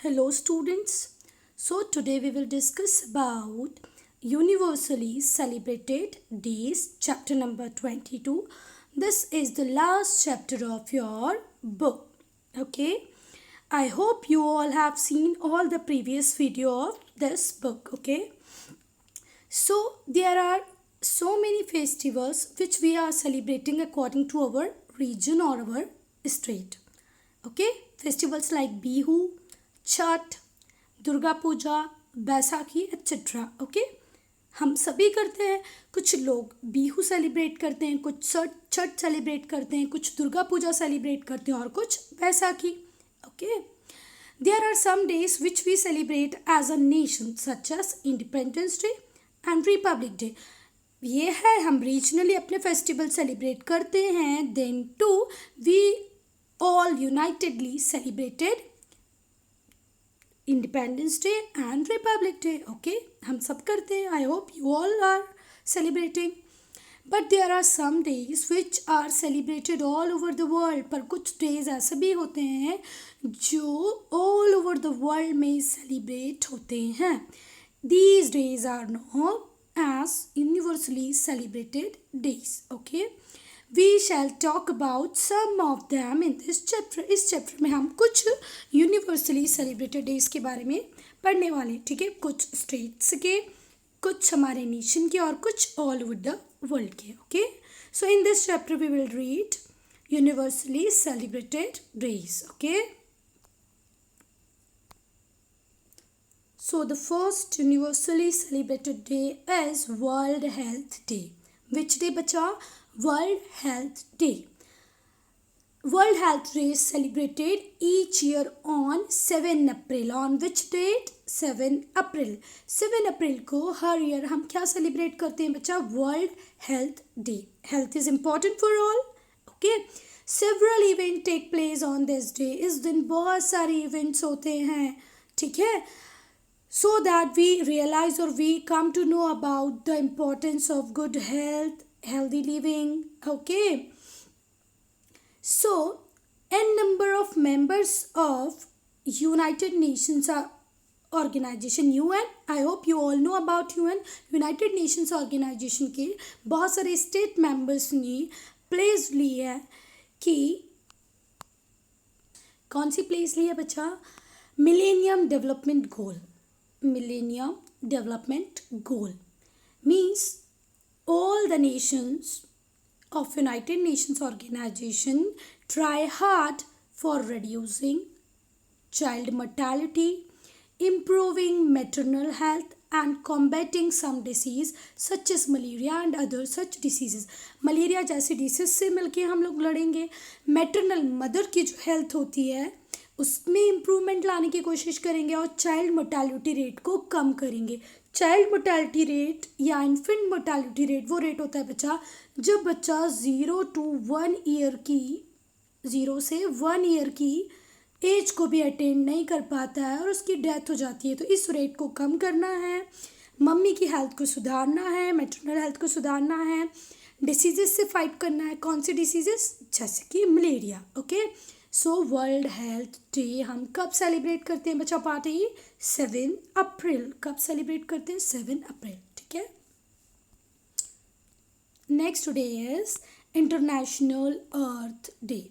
Hello students. So today we will discuss about universally celebrated days chapter number 22. This is the last chapter of your book. Okay. I hope you all have seen all the previous video of this book. Okay. So there are so many festivals which we are celebrating according to our region or our state. Okay. Festivals like Bihu, Chhath, Durga Puja, Baisakhi etcetera. Okay, हम सभी करते हैं. कुछ लोग Bihu celebrate करते हैं, कुछ Chhath celebrate करते हैं, कुछ दुर्गा पूजा सेलिब्रेट करते हैं और कुछ Baisakhi. Okay, there are some days which we celebrate as a nation such as Independence Day and Republic Day. ये है हम रीजनली अपने फेस्टिवल सेलिब्रेट करते हैं. Then too we all unitedly celebrated Independence Day and Republic Day. Okay, हम सब करते हैं. I hope you all are celebrating. But there are some days which are celebrated all over the world. पर कुछ days ऐसे भी होते हैं जो ऑल ओवर द वर्ल्ड में सेलिब्रेट होते हैं. These days are known as universally celebrated days. Okay, We shall talk about some of them in this chapter. इस चैप्टर में हम कुछ यूनिवर्सली सेलिब्रेटेड डेज के बारे में पढ़ने वाले. ठीक है, कुछ स्टेट्स के, कुछ हमारे नेशन के और कुछ ऑल ओवर द वर्ल्ड के. Okay, so in this chapter we will read universally celebrated days. Okay, so the first universally celebrated day is World Health Day. Which day बच्चा? World Health Day. World Health Day is celebrated each year on 7 April. On which date? 7 April. 7 April को हर year हम क्या celebrate करते हैं बच्चा? World Health Day. Health is important for all. Okay. Several events take place on this day. इस दिन बहुत सारे events होते हैं. ठीक है, so that we realize or we come to know about the importance of good health, healthy living. Okay, so n number of members of United Nations organization UN. I hope you all know about UN. United Nations organization के बहुत सारे state members ने place ली है कि कौन सी place ली है बच्चा? Millennium development goal. Millennium Development Goal means all the nations of United Nations organization try hard for reducing child mortality, improving maternal health and combating some disease such as malaria and other such diseases. Malaria जैसे disease से मिलके हम लोग लड़ेंगे. Maternal mother की जो health होती है उसमें इम्प्रूवमेंट लाने की कोशिश करेंगे और चाइल्ड मोर्टालिटी रेट को कम करेंगे. चाइल्ड मोर्टालिटी रेट या इन्फेंट मोर्टालिटी रेट वो रेट होता है बच्चा जब बच्चा 0 to 1 ईयर की 0 से 1 ईयर की एज को भी अटेंड नहीं कर पाता है और उसकी डेथ हो जाती है. तो इस रेट को कम करना है, मम्मी की हेल्थ को सुधारना है, मैटरनल हेल्थ को सुधारना है, डिसीजेस से फाइट करना है. कौन सी डिसीजेस? जैसे कि malaria. Okay, so world health day हम कब सेलिब्रेट करते हैं बच्चा? Part A 7 April. कब सेलिब्रेट करते हैं? 7 अप्रैल. ठीक है, next day is international earth day.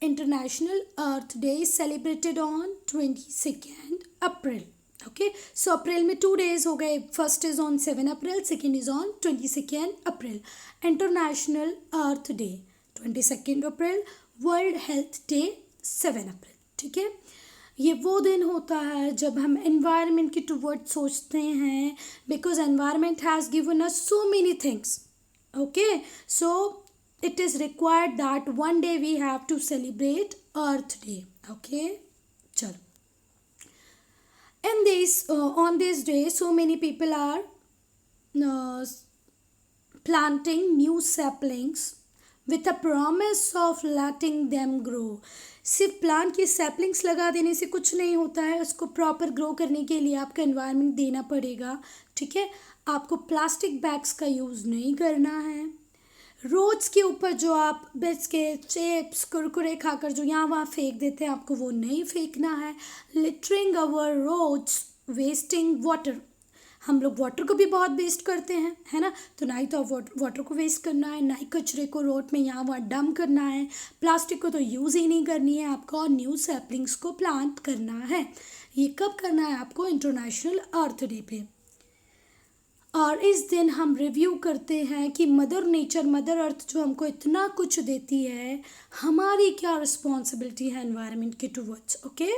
International earth day is celebrated on 22 April. Okay, so April में 2 डेज हो गए. First is on 7 April, second is on 22 April. International earth day 22 April, world health day 7 April. ठीक है, ये वो दिन होता है जब हम एनवायरनमेंट की टुवर्ड सोचते हैं because environment has given us so many things. Okay, so it is required that one day we have to celebrate earth day. Okay, चलो. And on this day so many people are planting new saplings with a promise of letting them grow. सिर्फ plant की saplings लगा देने से कुछ नहीं होता है, उसको प्रॉपर ग्रो करने के लिए आपका एनवायरनमेंट देना पड़ेगा. ठीक है, आपको प्लास्टिक बैग्स का यूज़ नहीं करना है. रोड्स के ऊपर जो आप बिस्किट चिप्स कुरकुरे खाकर जो यहाँ वहाँ फेंक देते हैं, आपको वो नहीं फेंकना है. लिटरिंग अवर रोड्स, वेस्टिंग वाटर. हम लोग वाटर को भी बहुत वेस्ट करते हैं, है ना. तो ना ही तो वाटर को वेस्ट करना है, ना ही कचरे को रोड में यहाँ वहाँ डंप करना है. प्लास्टिक को तो यूज़ ही नहीं करनी है आपको, और न्यू सैपलिंग्स को प्लांट करना है. ये कब करना है आपको? इंटरनेशनल अर्थ डे पे. और इस दिन हम रिव्यू करते हैं कि मदर नेचर, मदर अर्थ जो हमको इतना कुछ देती है, हमारी क्या रिस्पॉन्सिबिलिटी है एनवायरनमेंट के towards. Okay,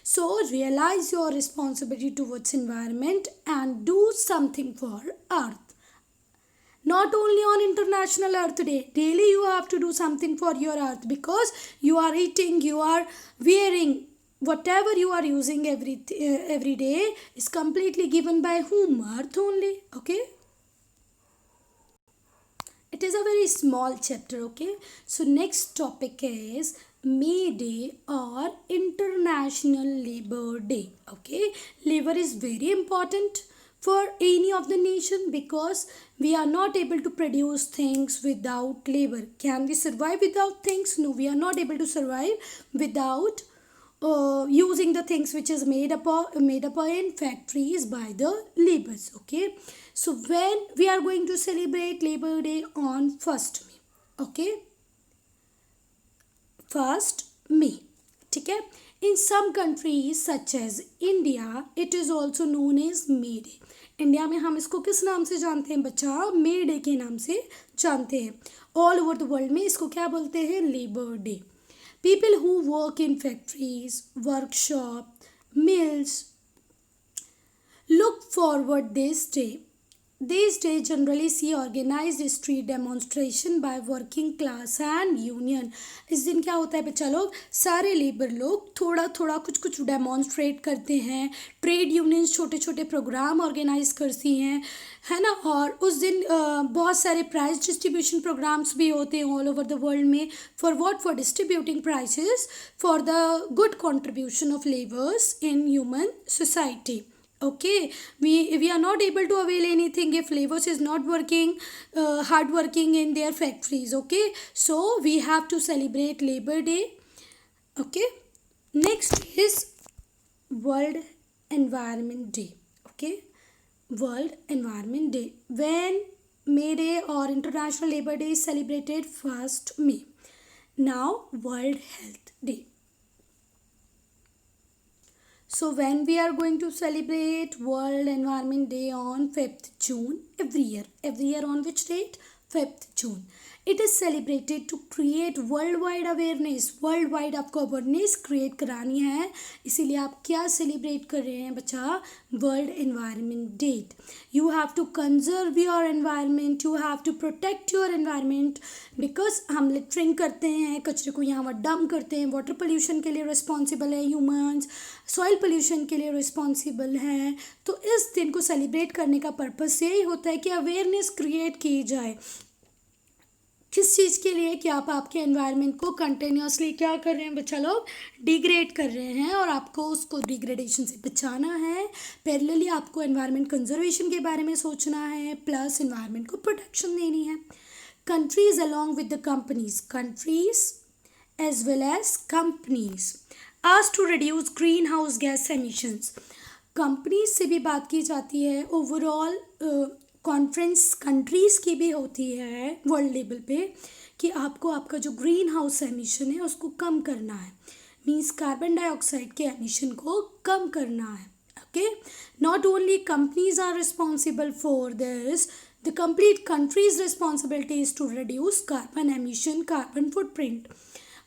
so realise your responsibility towards environment and do something for earth. Not only on International Earth Day, daily you have to do something for your earth, because you are eating, you are wearing, whatever you are using every day is completely given by whom? Earth only. Okay, it is a very small chapter. Okay, so next topic is May Day or International Labor Day. Okay, labor is very important for any of the nation, because we are not able to produce things without labor. Can we survive without things? No, we are not able to survive without using the things which is made up in factories by the laborers. Okay, so when we are going to celebrate Labor Day on 1st May. Okay, 1st May. ठीक है. In some countries such as India, it is also known as May Day. India में हम इसको किस नाम से जानते हैं बच्चा? मे डे के नाम से जानते हैं. ऑल ओवर द वर्ल्ड में इसको क्या बोलते हैं? Labour day. People who work in factories, workshop, mills look forward this day. These days generally see organized street demonstration by working class and union. इस दिन क्या होता है बच्चा लोग? सारे लेबर लोग थोड़ा थोड़ा कुछ कुछ डेमोन्स्ट्रेट करते हैं. ट्रेड यूनियंस छोटे छोटे प्रोग्राम ऑर्गेनाइज करती हैं, है ना. और उस दिन बहुत सारे प्राइज डिस्ट्रीब्यूशन प्रोग्राम्स भी होते हैं ऑल ओवर द वर्ल्ड में. For what? For distributing prizes for the good contribution of labours in human society. Okay, we are not able to avail anything if laborers is not working hard working in their factories. Okay, so we have to celebrate Labor Day. Okay, next is World Environment Day. Okay, World Environment Day. When May Day or International Labor Day is celebrated 1st May. Now World Health Day. So when we are going to celebrate World Environment Day on 5th June every year on which date? 5th June. It is celebrated to create worldwide awareness. Worldwide आपको awareness create करानी है, इसीलिए आप क्या celebrate कर रहे हैं बच्चा? World environment day. You have to conserve your environment, you have to protect your environment, because हम लिटरिंग करते हैं, कचरे को यहाँ वहाँ डंप करते हैं. वाटर पोल्यूशन के लिए रिस्पॉन्सिबल है ह्यूमन्स, सॉइल पोल्यूशन के लिए रिस्पॉन्सिबल हैं. तो इस दिन को सेलिब्रेट करने का पर्पस यही होता है कि अवेयरनेस क्रिएट की जाए. किस चीज़ के लिए? कि आप आपके एनवायरनमेंट को कंटिन्यूसली क्या कर रहे हैं बच्चा लोग? डिग्रेड कर रहे हैं, और आपको उसको डिग्रेडेशन से बचाना है. पैरेलली आपको एनवायरनमेंट कंजर्वेशन के बारे में सोचना है, प्लस एनवायरनमेंट को प्रोटेक्शन देनी है. Countries along with the countries as well as companies asked to reduce greenhouse gas emissions. Companies से भी बात की जाती है. ओवरऑल कॉन्फ्रेंस कंट्रीज़ की भी होती है वर्ल्ड लेवल पे कि आपको आपका जो ग्रीन हाउस एमिशन है उसको कम करना है. मीन्स कार्बन डाइऑक्साइड के एमिशन को कम करना है. Okay, not only companies are responsible for this, the complete countries responsibility is to reduce carbon emission, carbon footprint.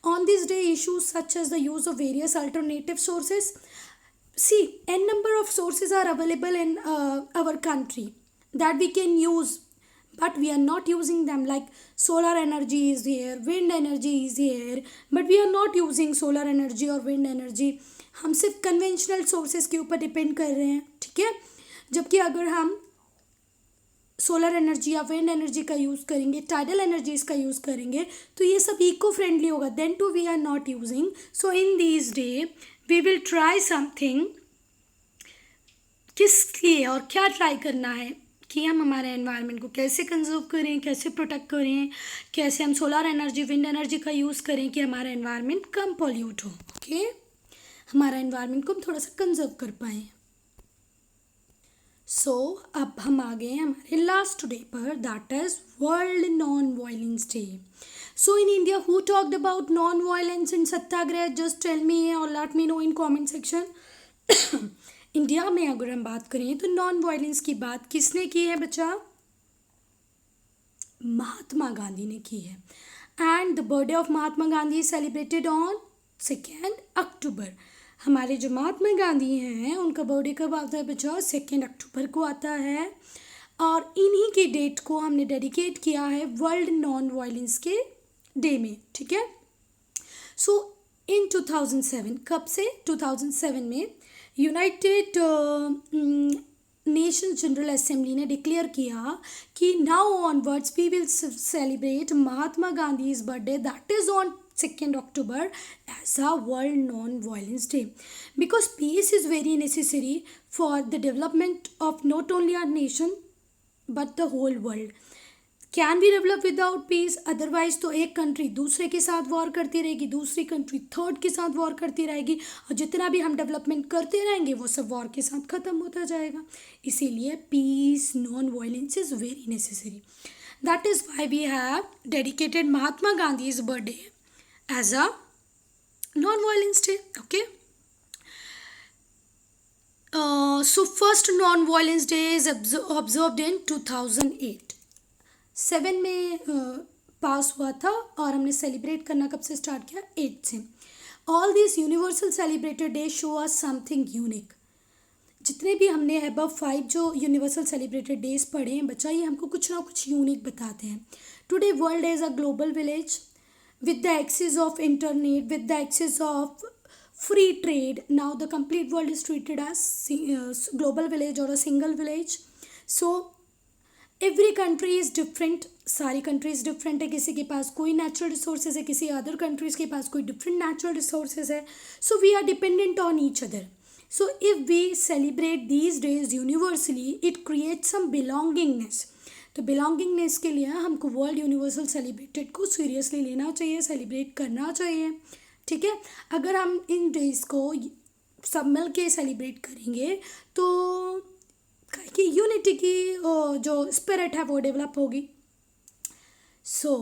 On this day, issues such as the use of various alternative sources. See, n number of sources are available in our country that we can use, but we are not using them. Like solar energy is here, wind energy is here, but we are not using solar energy or wind energy. हम सिर्फ conventional sources के ऊपर depend कर रहे हैं, ठीक है. जबकि अगर हम सोलर एनर्जी या विंड एनर्जी का यूज़ करेंगे, टाइडल एनर्जीज का यूज़ करेंगे, तो ये सब इको फ्रेंडली होगा. Then too we are not using. So in this day we will try something. किस लिए और क्या ट्राई करना है? कि हम हमारे एनवायरनमेंट को कैसे कंजर्व करें, कैसे प्रोटेक्ट करें, कैसे हम सोलर एनर्जी, विंड एनर्जी का यूज़ करें कि हमारा एनवायरनमेंट कम पॉल्यूट हो। ओके, हमारा एनवायरनमेंट को हम थोड़ा सा कंजर्व कर पाएँ। सो अब हम आ गए हैं हमारे लास्ट डे पर, that is world non violence day. So in India who talked about non violence in Satyagraha? Just tell me और let me know in comment section. India में अगर हम बात करें तो नॉन वायलेंस की बात किसने की है बच्चा? महात्मा गांधी ने की है। And the birthday of Mahatma Gandhi celebrated on 2 अक्टूबर। हमारे जो महात्मा गांधी हैं उनका बर्थडे कब आता है बच्चा? 2 अक्टूबर को आता है। और इन्हीं की डेट को हमने डेडिकेट किया है वर्ल्ड नॉन वायलेंस के डे में, ठीक है। सो इन 2007, कब से? 2007 में यूनाइटेड नेशन जनरल असेंबली ने डिक्लेयर किया कि now onwards we will celebrate Mahatma Gandhi's birthday, that is on 2 October as a World Non-Violence Day, because peace is very necessary for the development of not only our nation but the whole world. Can we develop without peace? Otherwise तो एक country दूसरे के साथ war करती रहेगी, दूसरी country third के साथ वॉर करती रहेगी, और जितना भी हम डेवलपमेंट करते रहेंगे वो सब वॉर के साथ ख़त्म होता जाएगा। इसीलिए peace, non violence is very necessary. That is why we have dedicated Mahatma Gandhi's birthday as a non-violence day. Okay, so first non-violence day is observed in 2008, 7 में पास हुआ था, और हमने सेलिब्रेट करना कब से स्टार्ट किया? 8 से। All this universal celebrated day show us something unique. जितने भी हमने अबव 5 जो यूनिवर्सल सेलिब्रेटेड डेज पढ़े हैं बच्चा, ये हमको कुछ ना कुछ यूनिक बताते हैं। Today world is a global village with the access of internet, with the access of free trade. Now the complete world is treated as global village or a single village. So every country is different, सारी countries different है, किसी के पास कोई natural resources है, किसी other countries के पास कोई different natural resources है, so we are dependent on each other. So if we celebrate these days universally, it creates some belongingness. तो बिलोंगिंगनेस के लिए हमको वर्ल्ड यूनिवर्सल सेलिब्रेटेड को सीरियसली लेना चाहिए, सेलिब्रेट करना चाहिए, ठीक है। अगर हम इन डेज को सब मिल के सेलिब्रेट करेंगे तो कि यूनिटी की जो स्पिरिट है वो डेवलप होगी। So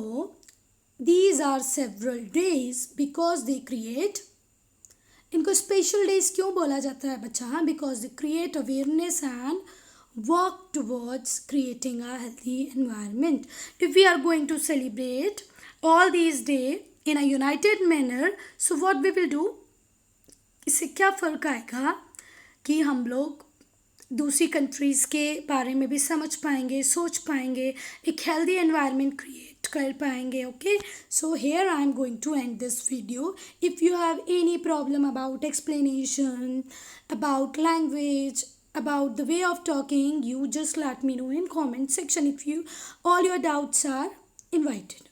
these are several days because they create, इनको स्पेशल डेज क्यों बोला जाता है बच्चा? Because they create awareness and work towards creating a healthy environment. If we are going to celebrate all these days in a united manner, so what we will do? इससे क्या फ़र्क आएगा कि हम लोग दूसरी कंट्रीज़ के बारे में भी समझ पाएंगे, सोच पाएंगे, एक हेल्दी एनवायरनमेंट क्रिएट कर पाएंगे। Okay, so here I am going to end this video. If you have any problem about explanation, about language, about the way of talking, you just let me know in comment section. If you all your doubts are invited.